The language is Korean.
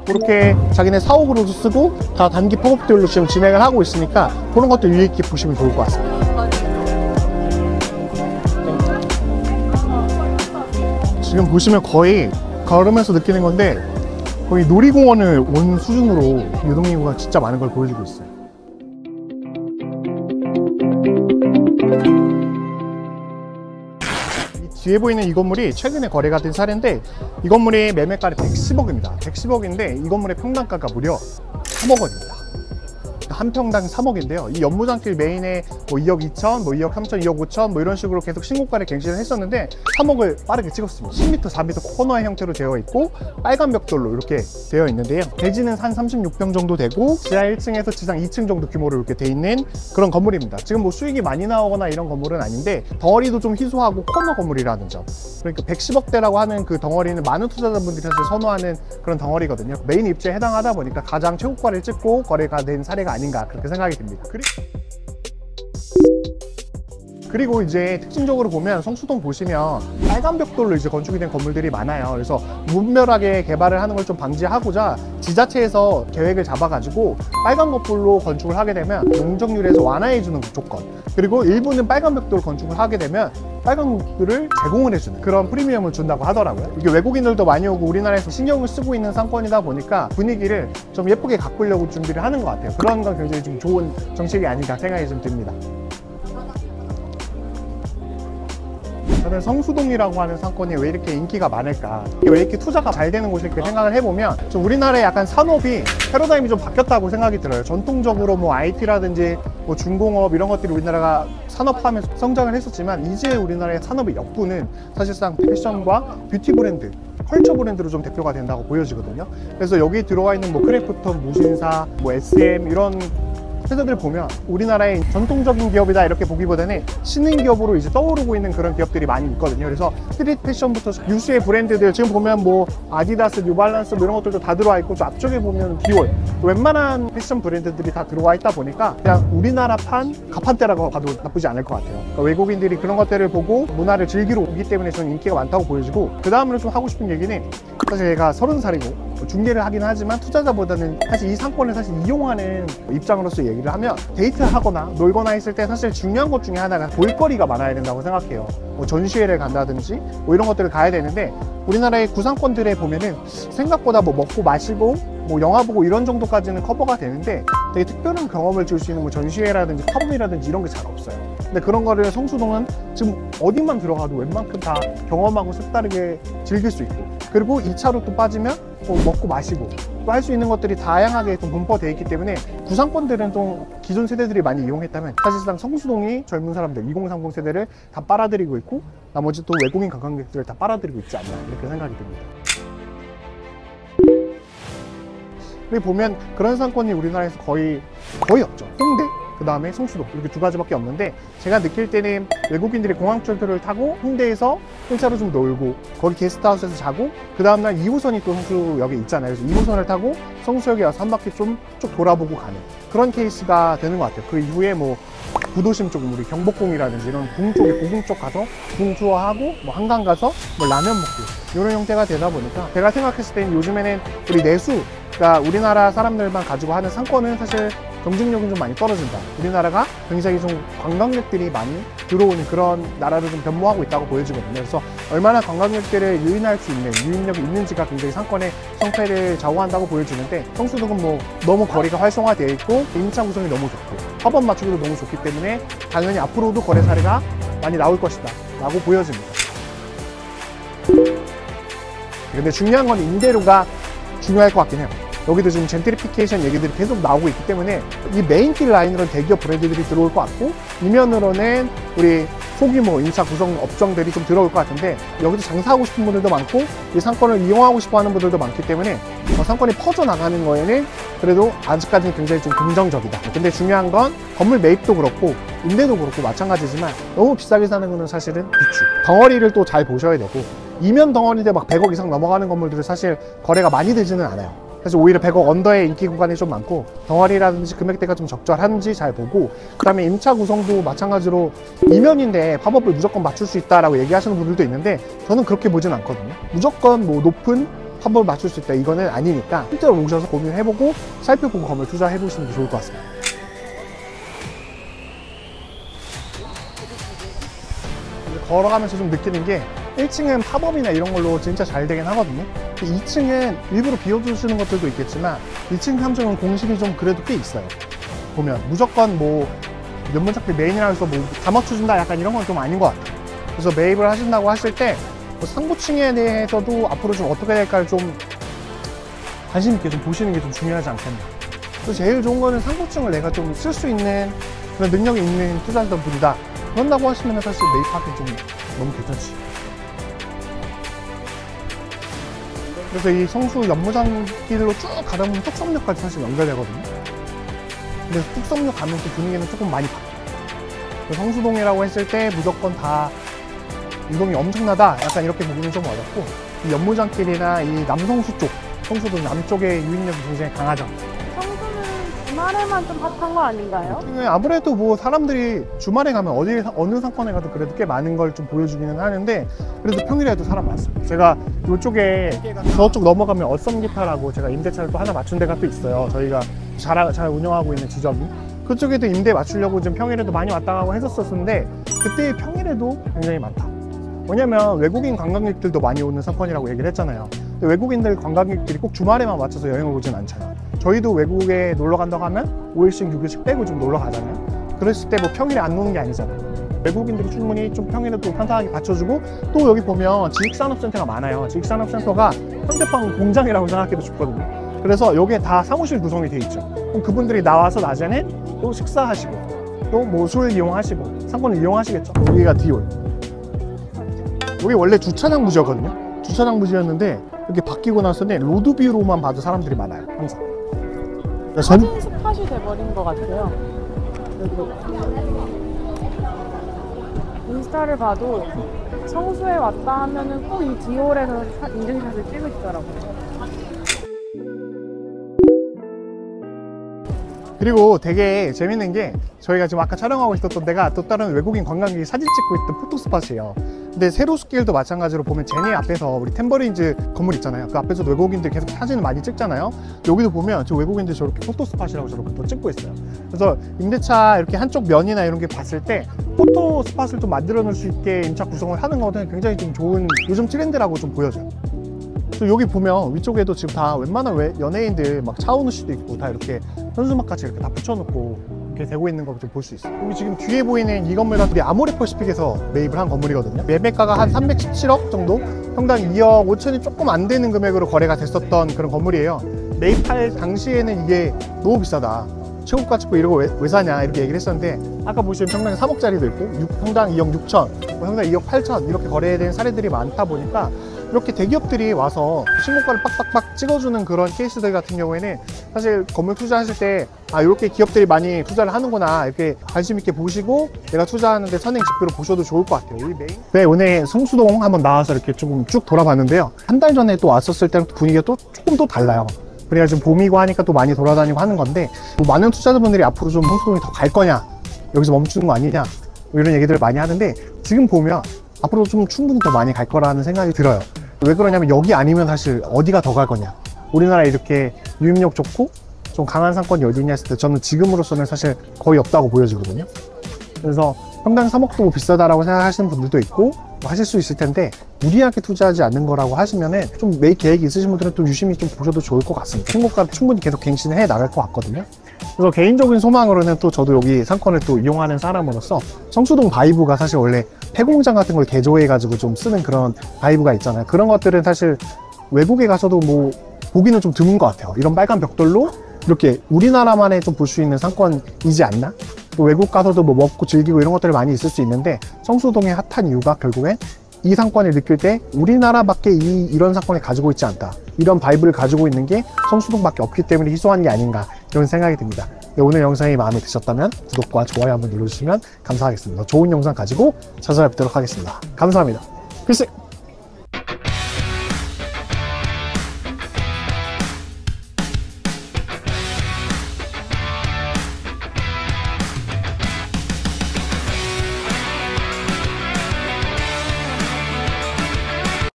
그렇게 자기네 사옥으로도 쓰고 다 단기 팝업들로 지금 진행을 하고 있으니까 그런 것도 유의 깊게 보시면 좋을 것 같습니다. 지금 보시면 거의 걸으면서 느끼는 건데 거의 놀이공원을 온 수준으로 유동인구가 진짜 많은 걸 보여주고 있어요. 이 뒤에 보이는 이 건물이 최근에 거래가 된 사례인데 이 건물의 매매가는 110억입니다. 110억인데 이 건물의 평당가가 무려 3억 원입니다. 한 평당 3억인데요. 이 연무장길 메인에 뭐 2억 2천, 뭐 2억 3천, 2억 5천 뭐 이런 식으로 계속 신고가를 갱신을 했었는데 3억을 빠르게 찍었습니다. 10m, 4m 코너의 형태로 되어 있고 빨간 벽돌로 이렇게 되어 있는데요. 대지는 한 36평 정도 되고 지하 1층에서 지상 2층 정도 규모로 이렇게 돼 있는 그런 건물입니다. 지금 뭐 수익이 많이 나오거나 이런 건물은 아닌데 덩어리도 좀 희소하고 코너 건물이라는 점. 그러니까 110억대라고 하는 그 덩어리는 많은 투자자분들이 사실 선호하는 그런 덩어리거든요. 메인 입지에 해당하다 보니까 가장 최고가를 찍고 거래가 된 사례가 아닌가 그렇게 생각이 듭니다. 그리고 이제 특징적으로 보면 성수동 보시면 빨간 벽돌로 이제 건축이 된 건물들이 많아요. 그래서 무분별하게 개발을 하는 걸 좀 방지하고자 지자체에서 계획을 잡아가지고 빨간 벽돌로 건축을 하게 되면 용적률에서 완화해주는 그 조건, 그리고 일부는 빨간 벽돌 건축을 하게 되면 빨간 벽돌을 제공을 해주는 그런 프리미엄을 준다고 하더라고요. 이게 외국인들도 많이 오고 우리나라에서 신경을 쓰고 있는 상권이다 보니까 분위기를 좀 예쁘게 가꾸려고 준비를 하는 것 같아요. 그런 건 굉장히 좀 좋은 정책이 아닌가 생각이 좀 듭니다. 저는 성수동이라고 하는 상권이 왜 이렇게 인기가 많을까, 왜 이렇게 투자가 잘 되는 곳일까 생각을 해보면 좀 우리나라의 약간 산업이 패러다임이 좀 바뀌었다고 생각이 들어요. 전통적으로 뭐 IT라든지 뭐 중공업 이런 것들이 우리나라가 산업화하면서 성장을 했었지만 이제 우리나라의 산업의 역부는 사실상 패션과 뷰티 브랜드, 컬처 브랜드로 좀 대표가 된다고 보여지거든요. 그래서 여기 들어와 있는 뭐 크래프톤, 무신사, 뭐 SM 이런 회사들 보면 우리나라의 전통적인 기업이다 이렇게 보기보다는 신흥 기업으로 이제 떠오르고 있는 그런 기업들이 많이 있거든요. 그래서 스트릿 패션부터 유수의 브랜드들 지금 보면 뭐 아디다스, 뉴발란스 뭐 이런 것들도 다 들어와 있고 저 앞쪽에 보면 디올, 웬만한 패션 브랜드들이 다 들어와 있다 보니까 그냥 우리나라판 가판대라고 봐도 나쁘지 않을 것 같아요. 그러니까 외국인들이 그런 것들을 보고 문화를 즐기러 오기 때문에 저는 인기가 많다고 보여지고, 그 다음으로 좀 하고 싶은 얘기는 사실 제가 30살이고 중개를 하긴 하지만 투자자보다는 사실 이 상권을 사실 이용하는 입장으로서 얘기를 하면 데이트하거나 놀거나 했을 때 사실 중요한 것 중에 하나가 볼거리가 많아야 된다고 생각해요. 뭐 전시회를 간다든지 뭐 이런 것들을 가야 되는데 우리나라의 구상권들에 보면은 생각보다 뭐 먹고 마시고 뭐 영화 보고 이런 정도까지는 커버가 되는데 되게 특별한 경험을 줄 수 있는 뭐 전시회라든지 팝업이라든지 이런 게 잘 없어요. 근데 그런 거를 성수동은 지금 어디만 들어가도 웬만큼 다 경험하고 색다르게 즐길 수 있고, 그리고 2차로 또 빠지면 뭐 먹고 마시고 또 할 수 있는 것들이 다양하게 좀 분포되어 있기 때문에 구상권들은 좀 기존 세대들이 많이 이용했다면 사실상 성수동이 젊은 사람들 2030 세대를 다 빨아들이고 있고 나머지 또 외국인 관광객들을 다 빨아들이고 있지 않나 이렇게 생각이 듭니다. 그리고 보면 그런 상권이 우리나라에서 거의 없죠. 홍대, 그 다음에 성수동 이렇게 두 가지밖에 없는데, 제가 느낄 때는 외국인들이 공항철도를 타고 홍대에서 1차로 좀 놀고 거기 게스트하우스에서 자고 그 다음날 2호선이 또 성수역에 있잖아요. 그래서 2호선을 타고 성수역에 와서 한 바퀴 좀 쭉 돌아보고 가는 그런 케이스가 되는 것 같아요. 그 이후에 뭐 구도심 쪽 우리 경복궁이라든지 이런 궁 쪽에 고궁 쪽 가서 궁 투어하고 뭐 한강 가서 뭐 라면 먹고 이런 형태가 되다 보니까 제가 생각했을 때는 요즘에는 우리 내수, 그러니까 우리나라 사람들만 가지고 하는 상권은 사실 경쟁력은 좀 많이 떨어진다. 우리나라가 굉장히 좀 관광객들이 많이 들어오는 그런 나라를 좀 변모하고 있다고 보여지거든요. 그래서 얼마나 관광객들을 유인할 수 있는, 유인력이 있는지가 굉장히 상권의 성패를 좌우한다고 보여지는데, 성수동은 뭐 너무 거리가 활성화되어 있고 임차 구성이 너무 좋고 팝업 맞추기도 너무 좋기 때문에 당연히 앞으로도 거래 사례가 많이 나올 것이다 라고 보여집니다. 근데 중요한 건 임대료가 중요할 것 같긴 해요. 여기도 지금 젠트리피케이션 얘기들이 계속 나오고 있기 때문에 이 메인길 라인으로는 대기업 브랜드들이 들어올 것 같고 이면으로는 우리 소규모 임차 구성 업종들이 좀 들어올 것 같은데, 여기도 장사하고 싶은 분들도 많고 이 상권을 이용하고 싶어 하는 분들도 많기 때문에 상권이 퍼져나가는 거에는 그래도 아직까지는 굉장히 좀 긍정적이다. 근데 중요한 건 건물 매입도 그렇고 임대도 그렇고 마찬가지지만 너무 비싸게 사는 거는 사실은 비추. 덩어리를 또 잘 보셔야 되고, 이면 덩어리인데 막 100억 이상 넘어가는 건물들은 사실 거래가 많이 되지는 않아요. 그래서 오히려 100억 언더의 인기 구간이 좀 많고 덩어리라든지 금액대가 좀 적절한지 잘 보고, 그 다음에 임차 구성도 마찬가지로 이면인데 팝업을 무조건 맞출 수 있다라고 얘기하시는 분들도 있는데 저는 그렇게 보진 않거든요. 무조건 뭐 높은 한번 맞출 수 있다 이거는 아니니까 실제로 오셔서 고민해보고 살펴보고 건물 투자해보시는 게 좋을 것 같습니다. 걸어가면서 좀 느끼는 게 1층은 팝업이나 이런 걸로 진짜 잘 되긴 하거든요. 2층은 일부러 비워두시는 것들도 있겠지만 2층 3층은 공실이 좀 그래도 꽤 있어요. 보면 무조건 뭐 연문작비 메인이라 해서 뭐 다 맞춰준다 약간 이런 건 좀 아닌 것 같아요. 그래서 매입을 하신다고 하실 때 뭐 상부층에 대해서도 앞으로 좀 어떻게 될까를 좀 관심 있게 좀 보시는 게 좀 중요하지 않겠나. 또 제일 좋은 거는 상부층을 내가 좀 쓸 수 있는 그런 능력이 있는 투자자들 분이다. 그런다고 하시면 사실 매입하기 좀 너무 괜찮지. 그래서 이 성수 연무장길로 쭉 가다 보면 뚝섬역까지 사실 연결되거든요. 근데 뚝섬역 가면 또 분위기는 조금 많이 바뀌어요. 성수동이라고 했을 때 무조건 다 이동이 엄청나다 약간 이렇게 보기는 좀 어렵고, 이 연무장길이나 이 남성수 쪽, 성수동 남쪽의 유인력이 굉장히 강하죠. 성수는 주말에만 좀 핫한 거 아닌가요? 아무래도 뭐 사람들이 주말에 가면 어느 상권에 가도 그래도 꽤 많은 걸 좀 보여주기는 하는데, 그래도 평일에도 사람 많았어요. 제가 이쪽에 저쪽 넘어가면 어썸기타라고 제가 임대차를 또 하나 맞춘 데가 또 있어요. 저희가 잘 운영하고 있는 지점이. 그쪽에도 임대 맞추려고 좀 평일에도 많이 왔다 가고 했었는데, 그때 평일에도 굉장히 많다. 왜냐면 외국인 관광객들도 많이 오는 상권이라고 얘기를 했잖아요. 근데 외국인들 관광객들이 꼭 주말에만 맞춰서 여행을 오진 않잖아요. 저희도 외국에 놀러 간다고 하면 5일씩 6일씩 빼고 좀 놀러 가잖아요. 그랬을 때 뭐 평일에 안 노는 게 아니잖아요. 외국인들이 충분히 좀 평일에도 편안하게 받쳐주고, 또 여기 보면 지식산업센터가 많아요. 지식산업센터가 현대방 공장이라고 생각해도 좋거든요. 그래서 여기에 다 사무실 구성이 돼 있죠. 그럼 그분들이 나와서 낮에는 또 식사하시고 또 뭐 술 이용하시고 상권을 이용하시겠죠. 여기가 디올. 여기 원래 주차장 부지였거든요. 주차장 부지였는데 이렇게 바뀌고 나서는 로드뷰로만 봐도 사람들이 많아요. 항상. 사진 스팟이 돼버린 것 같아요. 인스타를 봐도 성수에 왔다 하면은 꼭 이 디올에서 인증샷을 찍으시더라고요. 그리고 되게 재밌는 게, 저희가 지금 아까 촬영하고 있었던 데가 또 다른 외국인 관광객이 사진 찍고 있던 포토스팟이에요. 근데 세로스길도 마찬가지로 보면 제니 앞에서 우리 템버린즈 건물 있잖아요. 그 앞에서도 외국인들 계속 사진을 많이 찍잖아요. 여기도 보면 저 외국인들 저렇게 포토스팟이라고 저렇게 또 찍고 있어요. 그래서 임대차 이렇게 한쪽 면이나 이런 게 봤을 때 포토스팟을 좀 만들어 놓을 수 있게 임차 구성을 하는 거는 굉장히 좀 좋은 요즘 트렌드라고 좀 보여져요. 또 여기 보면 위쪽에도 지금 다 웬만한 연예인들 막 차은우 씨도 있고 다 이렇게 현수막 같이 이렇게 다 붙여놓고 이렇게 되고 있는 거 좀 볼 수 있어요. 여기 지금 뒤에 보이는 이 건물은 우리 아모레퍼시픽에서 매입을 한 건물이거든요. 매매가가 한 317억 정도? 평당 2억 5천이 조금 안 되는 금액으로 거래가 됐었던 그런 건물이에요. 매입할 당시에는 이게 너무 비싸다. 최고가 찍고 이러고 왜 사냐 이렇게 얘기를 했었는데, 아까 보시면 평당 3억짜리도 있고 평당 2억 6천, 평당 2억 8천 이렇게 거래된 사례들이 많다 보니까 이렇게 대기업들이 와서 신고가를 빡빡빡 찍어주는 그런 케이스들 같은 경우에는 사실 건물 투자하실 때 이렇게 기업들이 많이 투자를 하는구나 이렇게 관심 있게 보시고 내가 투자하는데 선행 지표를 보셔도 좋을 것 같아요. 네, 오늘 성수동 한번 나와서 이렇게 조금 쭉 돌아봤는데요. 한 달 전에 또 왔었을 때랑 분위기가 또 조금 또 달라요. 그래야 지금 봄이고 하니까 또 많이 돌아다니고 하는 건데, 뭐 많은 투자자분들이 앞으로 좀 성수동이 더 갈 거냐, 여기서 멈추는 거 아니냐, 뭐 이런 얘기들을 많이 하는데, 지금 보면 앞으로 좀 충분히 더 많이 갈 거라는 생각이 들어요. 왜 그러냐면 여기 아니면 사실 어디가 더 갈 거냐. 우리나라에 이렇게 유입력 좋고 좀 강한 상권이 어디 있냐 했을 때 저는 지금으로서는 사실 거의 없다고 보여지거든요. 그래서 평당 3억도 뭐 비싸다라고 생각하시는 분들도 있고 뭐 하실 수 있을 텐데, 무리하게 투자하지 않는 거라고 하시면은 좀 매입 계획이 있으신 분들은 좀 유심히 좀 보셔도 좋을 것 같습니다. 신고가를 충분히 계속 갱신해 나갈 것 같거든요. 그래서 개인적인 소망으로는 또 저도 여기 상권을 또 이용하는 사람으로서 성수동 바이브가 사실 원래 폐공장 같은 걸 개조해 가지고 좀 쓰는 그런 바이브가 있잖아요. 그런 것들은 사실 외국에 가서도 뭐 보기는 좀 드문 것 같아요. 이런 빨간 벽돌로 이렇게 우리나라만에 좀 볼 수 있는 상권이지 않나? 또 외국 가서도 뭐 먹고 즐기고 이런 것들이 많이 있을 수 있는데, 성수동의 핫한 이유가 결국엔 이 상권을 느낄 때 우리나라밖에 이런 상권을 가지고 있지 않다, 이런 바이브를 가지고 있는 게 성수동밖에 없기 때문에 희소한 게 아닌가 이런 생각이 듭니다. 네, 오늘 영상이 마음에 드셨다면 구독과 좋아요 한번 눌러주시면 감사하겠습니다. 좋은 영상 가지고 찾아뵙도록 하겠습니다. 감사합니다. 필승!